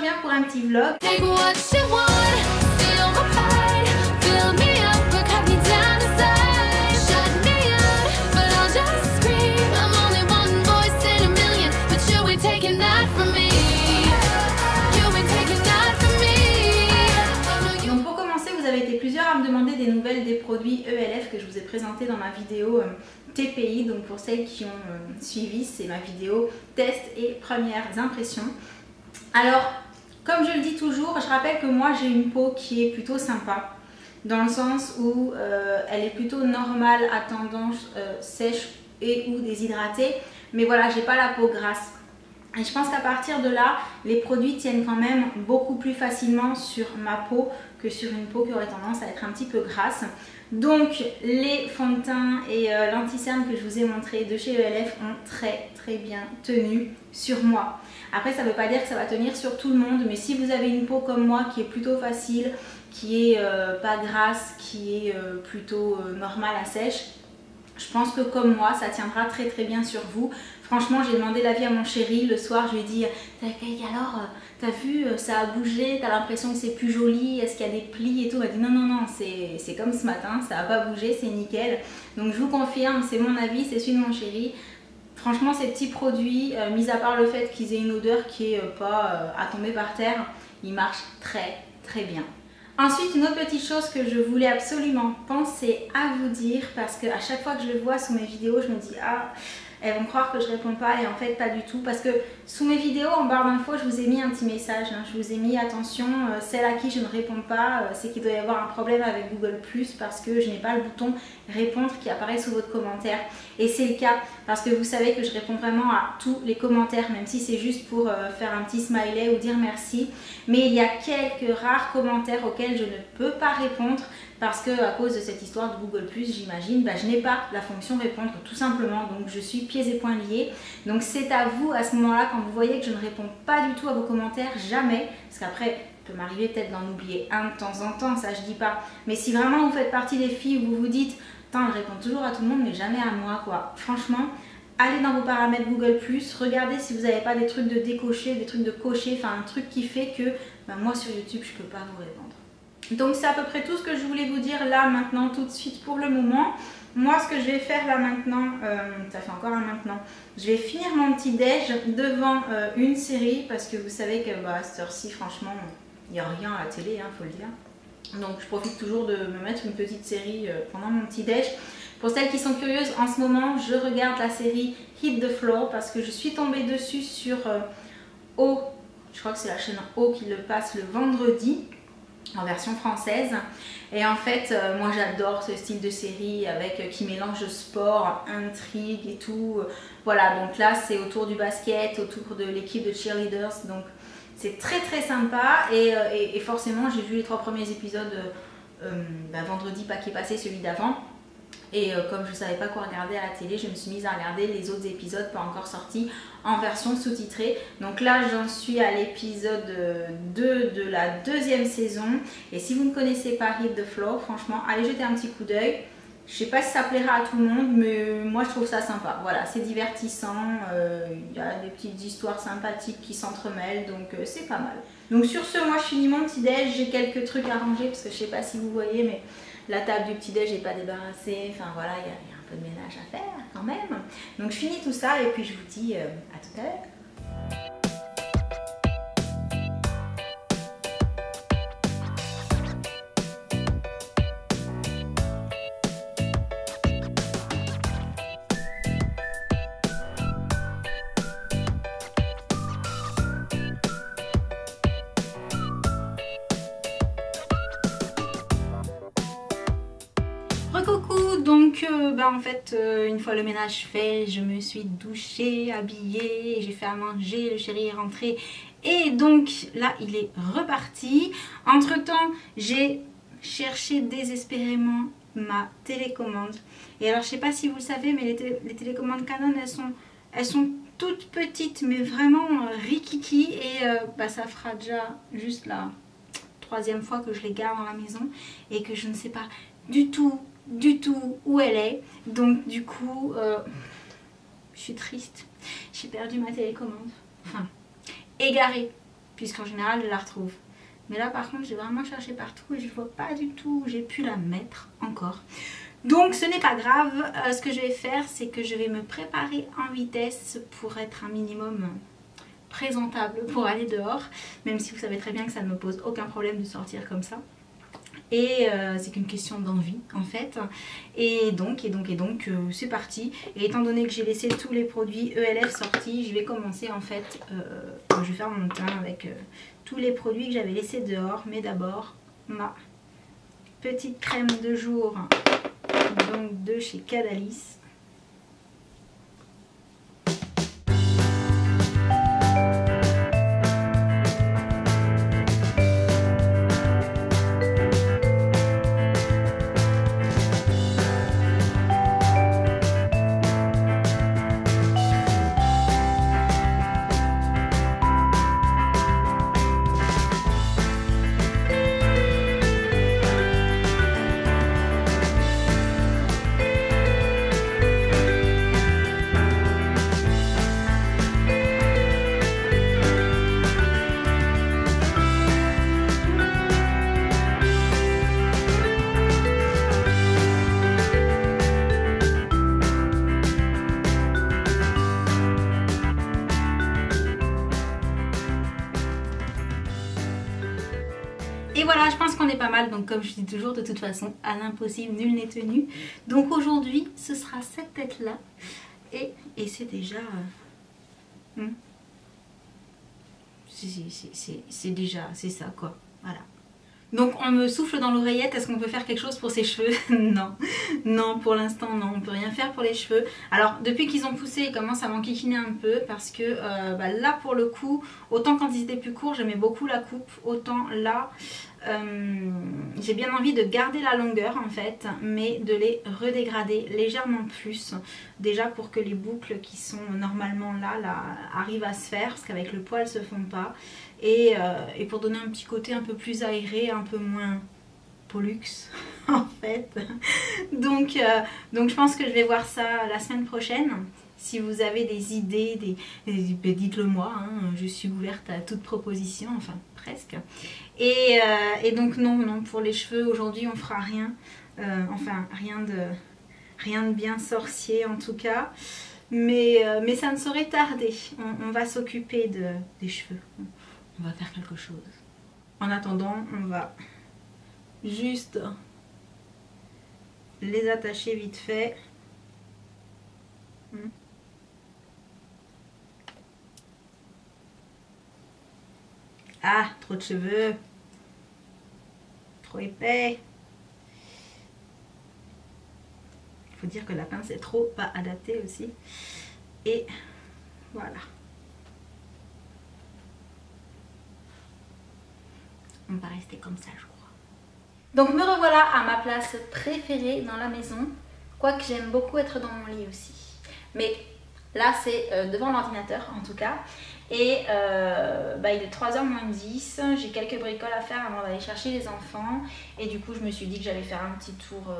reviens pour un petit vlog. Donc pour commencer, vous avez été plusieurs à me demander des nouvelles des produits ELF que je vous ai présenté dans ma vidéo TPI. Donc pour celles qui ont suivi, c'est ma vidéo test et premières impressions. Alors, comme je le dis toujours, je rappelle que moi j'ai une peau qui est plutôt sympa, dans le sens où elle est plutôt normale à tendance sèche et ou déshydratée, mais voilà, j'ai pas la peau grasse. Et je pense qu'à partir de là, les produits tiennent quand même beaucoup plus facilement sur ma peau que sur une peau qui aurait tendance à être un petit peu grasse. Donc les fonds de teint et l'anti-cerne que je vous ai montré de chez ELF ont très bien tenu sur moi. Après, ça ne veut pas dire que ça va tenir sur tout le monde, mais si vous avez une peau comme moi qui est plutôt facile, qui est pas grasse, qui est plutôt normale à sèche, je pense que comme moi, ça tiendra très bien sur vous. Franchement, j'ai demandé l'avis à mon chéri le soir, je lui ai dit alors, t'as vu, ça a bougé, t'as l'impression que c'est plus joli, est-ce qu'il y a des plis et tout? Il m'a dit non, c'est comme ce matin, ça n'a pas bougé, c'est nickel. Donc je vous confirme, c'est mon avis, c'est celui de mon chéri. Franchement, ces petits produits, mis à part le fait qu'ils aient une odeur qui est pas à tomber par terre, ils marchent très bien. Ensuite, une autre petite chose que je voulais absolument penser à vous dire, parce qu'à chaque fois que je le vois sous mes vidéos, je me dis ah, elles vont croire que je réponds pas, et en fait pas du tout, parce que sous mes vidéos en barre d'infos je vous ai mis un petit message, hein. Je vous ai mis attention, celle à qui je ne réponds pas, c'est qu'il doit y avoir un problème avec Google+, parce que je n'ai pas le bouton répondre qui apparaît sous votre commentaire, et c'est le cas parce que vous savez que je réponds vraiment à tous les commentaires, même si c'est juste pour faire un petit smiley ou dire merci, mais il y a quelques rares commentaires auxquels je ne peux pas répondre parce que à cause de cette histoire de Google+, j'imagine, je n'ai pas la fonction répondre tout simplement, donc je suis pieds et poings liés. Donc c'est à vous à ce moment-là, quand vous voyez que je ne réponds pas du tout à vos commentaires, jamais, parce qu'après il peut m'arriver peut-être d'en oublier un de temps en temps, ça je dis pas, mais si vraiment vous faites partie des filles où vous vous dites putain, je réponds toujours à tout le monde mais jamais à moi quoi, franchement, allez dans vos paramètres Google+, regardez si vous n'avez pas des trucs de décocher, des trucs de cocher, enfin un truc qui fait que moi sur YouTube je peux pas vous répondre. Donc c'est à peu près tout ce que je voulais vous dire là maintenant tout de suite pour le moment. Moi ce que je vais faire là maintenant, ça fait encore un maintenant, je vais finir mon petit déj devant une série parce que vous savez que à cette heure-ci franchement il n'y a rien à la télé, faut le dire. Donc je profite toujours de me mettre une petite série pendant mon petit déj. Pour celles qui sont curieuses, en ce moment je regarde la série Hit the Floor parce que je suis tombée dessus sur O, je crois que c'est la chaîne O qui le passe le vendredi, en version française, et en fait moi j'adore ce style de série avec qui mélange sport, intrigue et tout, voilà, donc là c'est autour du basket, autour de l'équipe de cheerleaders, donc c'est très sympa, et forcément j'ai vu les 3 premiers épisodes vendredi, pas qui est passé, celui d'avant. Et comme je ne savais pas quoi regarder à la télé, je me suis mise à regarder les autres épisodes pas encore sortis en version sous-titrée. Donc là j'en suis à l'épisode 2 de la 2e saison. Et si vous ne connaissez pas Hit the Floor, franchement allez jeter un petit coup d'œil. Je sais pas si ça plaira à tout le monde, mais moi je trouve ça sympa. Voilà, c'est divertissant, il y a des petites histoires sympathiques qui s'entremêlent, donc c'est pas mal. Donc sur ce, moi je finis mon petit déj, j'ai quelques trucs à ranger parce que je sais pas si vous voyez, mais la table du petit déj n'est pas débarrassée, enfin voilà, il y a un peu de ménage à faire quand même. Donc je finis tout ça et puis je vous dis à tout à l'heure. Recoucou, donc en fait une fois le ménage fait, je me suis douchée, habillée, j'ai fait à manger, le chéri est rentré et donc là il est reparti. Entre temps j'ai cherché désespérément ma télécommande, et alors je sais pas si vous le savez, mais les télécommandes Canon elles sont toutes petites mais vraiment rikiki, et ça fera déjà juste la 3e fois que je les garde dans la maison et que je ne sais pas du tout où elle est. Donc du coup je suis triste, j'ai perdu ma télécommande, enfin égarée, puisqu'en général je la retrouve. Mais là par contre j'ai vraiment cherché partout et je vois pas du tout où j'ai pu la mettre encore. Donc ce n'est pas grave, ce que je vais faire c'est que je vais me préparer en vitesse pour être un minimum présentable pour aller dehors. Même si vous savez très bien que ça ne me pose aucun problème de sortir comme ça. Et c'est qu'une question d'envie en fait. Et donc c'est parti. Et étant donné que j'ai laissé tous les produits ELF sortis, je vais commencer en fait, je vais faire mon teint avec tous les produits que j'avais laissés dehors. Mais d'abord ma petite crème de jour donc de chez Cadalis. Et voilà, je pense qu'on est pas mal, donc comme je dis toujours, de toute façon, à l'impossible, nul n'est tenu. Donc aujourd'hui, ce sera cette tête-là, et c'est déjà... c'est déjà, c'est ça quoi, voilà. Donc on me souffle dans l'oreillette, est-ce qu'on peut faire quelque chose pour ses cheveux? Non, non pour l'instant non, on peut rien faire pour les cheveux. Alors depuis qu'ils ont poussé, ils commencent à m'enquiquiner un peu parce que là pour le coup, autant quand ils étaient plus courts j'aimais beaucoup la coupe, autant là j'ai bien envie de garder la longueur en fait, mais de les redégrader légèrement plus, déjà pour que les boucles qui sont normalement là arrivent à se faire, parce qu'avec le poil elles se font pas. Et pour donner un petit côté un peu plus aéré, un peu moins pollux en fait. Donc je pense que je vais voir ça la semaine prochaine. Si vous avez des idées, dites-le moi, hein, je suis ouverte à toute proposition, enfin presque. Et donc non, pour les cheveux aujourd'hui on fera rien, enfin rien de bien sorcier en tout cas. Mais ça ne saurait tarder, on va s'occuper des cheveux. On va faire quelque chose. En attendant, on va juste les attacher vite fait. Ah, trop de cheveux. Trop épais. Il faut dire que la pince est trop pas adaptée aussi. Et voilà. On va rester comme ça je crois. Donc me revoilà à ma place préférée dans la maison. Quoique j'aime beaucoup être dans mon lit aussi. Mais là c'est devant l'ordinateur en tout cas. Et il est 3h moins 10. J'ai quelques bricoles à faire avant d'aller chercher les enfants. Et du coup je me suis dit que j'allais faire un petit tour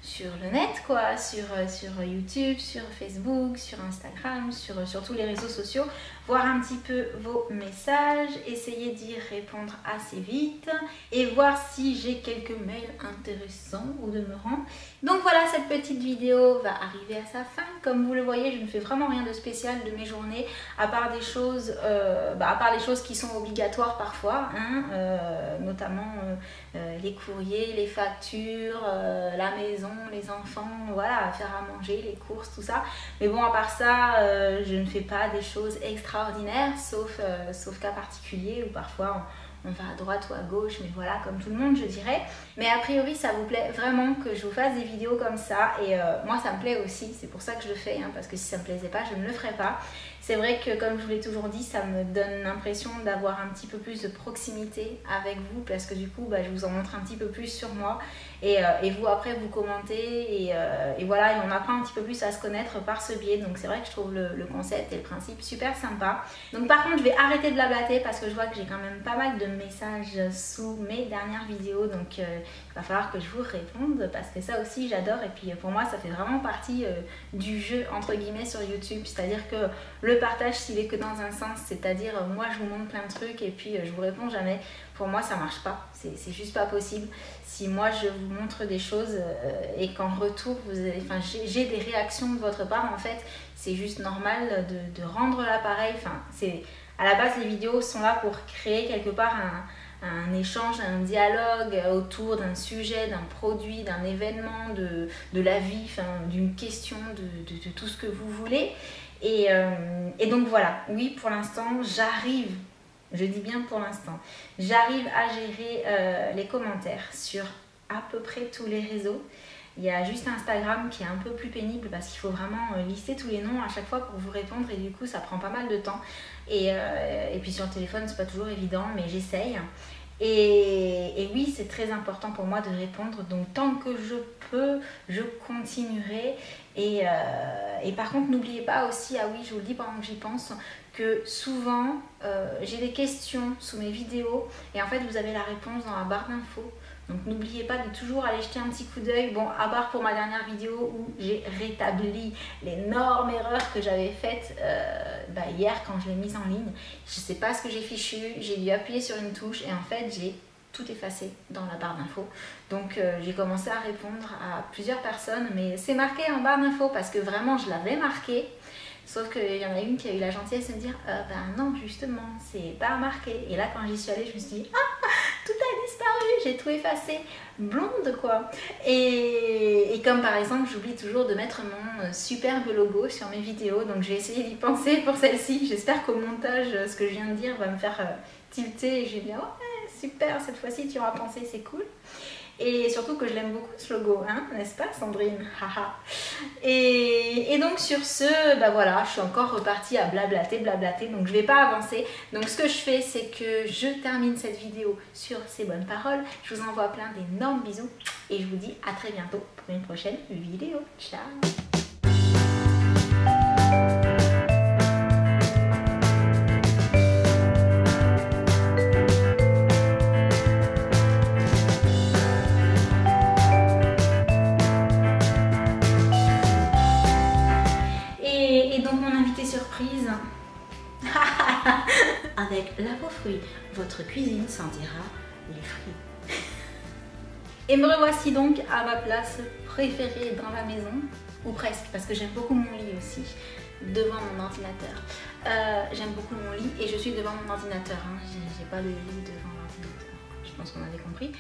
sur le net quoi, sur YouTube, sur Facebook, sur Instagram, sur tous les réseaux sociaux, voir un petit peu vos messages, essayer d'y répondre assez vite et voir si j'ai quelques mails intéressants ou demeurants. Donc voilà, cette petite vidéo va arriver à sa fin. Comme vous le voyez, je ne fais vraiment rien de spécial de mes journées, à part des choses, les choses qui sont obligatoires parfois, hein, notamment les courriers, les factures, la maison, les enfants, voilà, faire à manger, les courses, tout ça. Mais bon, à part ça, je ne fais pas des choses extraordinaires, sauf cas particulier où parfois on va à droite ou à gauche, mais voilà, comme tout le monde je dirais. Mais a priori ça vous plaît vraiment que je vous fasse des vidéos comme ça, et moi ça me plaît aussi, c'est pour ça que je le fais, hein, parce que si ça me plaisait pas, je ne le ferais pas. C'est vrai que comme je vous l'ai toujours dit, ça me donne l'impression d'avoir un petit peu plus de proximité avec vous, parce que du coup je vous en montre un petit peu plus sur moi, et vous après vous commentez, et voilà, et on apprend un petit peu plus à se connaître par ce biais. Donc c'est vrai que je trouve le concept et le principe super sympa. Donc par contre je vais arrêter de blablater parce que je vois que j'ai quand même pas mal de messages sous mes dernières vidéos, donc il va falloir que je vous réponde, parce que ça aussi j'adore, et puis pour moi ça fait vraiment partie du jeu entre guillemets sur YouTube, c'est à dire que le le partage s'il est que dans un sens, c'est-à-dire moi je vous montre plein de trucs et puis je vous réponds jamais, pour moi ça marche pas, c'est juste pas possible. Si moi je vous montre des choses et qu'en retour vous avez, enfin, j'ai des réactions de votre part, en fait c'est juste normal de rendre l'appareil. Enfin, à la base les vidéos sont là pour créer quelque part un échange, un dialogue autour d'un sujet, d'un produit, d'un événement, de la vie, enfin, d'une question, de tout ce que vous voulez. Et donc voilà, oui, pour l'instant, j'arrive, je dis bien pour l'instant, j'arrive à gérer les commentaires sur à peu près tous les réseaux. Il y a juste Instagram qui est un peu plus pénible parce qu'il faut vraiment lister tous les noms à chaque fois pour vous répondre et du coup ça prend pas mal de temps. Et puis sur le téléphone c'est pas toujours évident, mais j'essaye. Et oui, c'est très important pour moi de répondre, donc tant que je peux, je continuerai. Et par contre, n'oubliez pas aussi, ah oui, je vous le dis pendant que j'y pense, que souvent j'ai des questions sous mes vidéos et en fait vous avez la réponse dans la barre d'infos. Donc n'oubliez pas de toujours aller jeter un petit coup d'œil, bon, à part pour ma dernière vidéo où j'ai rétabli l'énorme erreur que j'avais faite hier quand je l'ai mise en ligne. Je ne sais pas ce que j'ai fichu, j'ai dû appuyer sur une touche et en fait j'ai tout effacé dans la barre d'infos. Donc j'ai commencé à répondre à plusieurs personnes, mais c'est marqué en barre d'infos parce que vraiment je l'avais marqué. Sauf qu'il y en a une qui a eu la gentillesse de me dire ben non, justement, c'est pas marqué. Et là, quand j'y suis allée, je me suis dit ah, tout a disparu, j'ai tout effacé. Blonde quoi. Et comme par exemple, j'oublie toujours de mettre mon superbe logo sur mes vidéos. Donc j'ai essayé d'y penser pour celle-ci. J'espère qu'au montage, ce que je viens de dire va me faire tilter. Et je vais dire ouais, super, cette fois-ci tu auras pensé, c'est cool. Et surtout que je l'aime beaucoup ce logo, hein, n'est-ce pas Sandrine? Haha. Et donc sur ce, bah voilà, je suis encore repartie à blablater, donc je vais pas avancer. Donc ce que je fais, c'est que je termine cette vidéo sur ces bonnes paroles. Je vous envoie plein d'énormes bisous et je vous dis à très bientôt pour une prochaine vidéo. Ciao. Surprise. Avec la peau fruit, votre cuisine sentira les fruits. Et me revoici donc à ma place préférée dans la maison, ou presque, parce que j'aime beaucoup mon lit aussi, devant mon ordinateur. J'aime beaucoup mon lit et je suis devant mon ordinateur, hein. J'ai pas le lit devant l'ordinateur, je pense qu'on avait compris.